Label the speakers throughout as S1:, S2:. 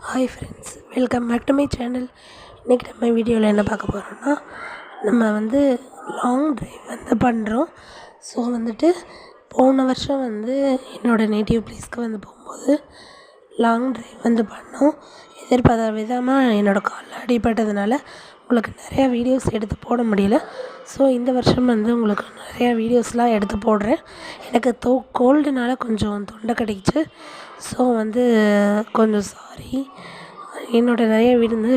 S1: Hi friends, welcome back to my channel. இன்றைக்கி நம்ம வீடியோவில் என்ன பார்க்க போகிறோம்னா, நம்ம லாங் ட்ரைவ் பண்ணுறோம். ஸோ போன வருஷம் என்னோடய நேட்டிவ் ப்ளேஸ்க்கு போகும்போது லாங் ட்ரைவ் பண்ணோம். எதிர்பாராத விதமாக என்னோடய காலில் அடிபட்டதுனால உங்களுக்கு நிறையா வீடியோஸ் எடுத்து போட முடியல. ஸோ இந்த வருஷம் உங்களுக்கு நிறையா வீடியோஸ்லாம் எடுத்து போடுறேன். எனக்கு கோல்டுனால கொஞ்சம் தொண்டை கட்டிக்கிச்சு. ஸோ கொஞ்சம் சாரி. என்னோடய நிறைய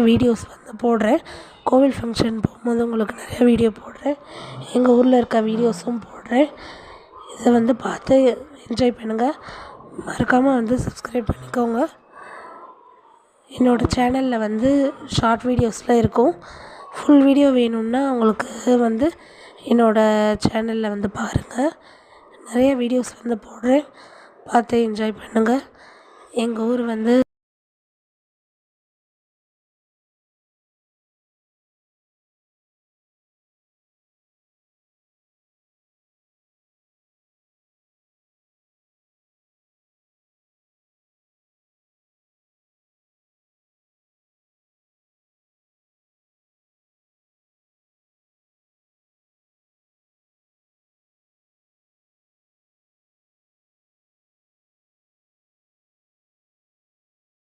S1: வீடியோஸ் போடுறேன். கோவில் ஃபங்க்ஷன் போகும்போது உங்களுக்கு நிறையா வீடியோ போடுறேன். எங்கள் ஊரில் இருக்க வீடியோஸும் போடுறேன். இதை பார்த்து என்ஜாய் பண்ணுங்கள். மறக்காமல் சப்ஸ்கிரைப் பண்ணிக்கோங்க. என்னோடய சேனலில் ஷார்ட் வீடியோஸில் இருக்கும். ஃபுல் வீடியோ வேணும்னா உங்களுக்கு என்னோடய சேனலில் பாருங்கள். நிறைய வீடியோஸ் போடுறேன். பார்த்து என்ஜாய் பண்ணுங்கள். எங்கள் ஊர்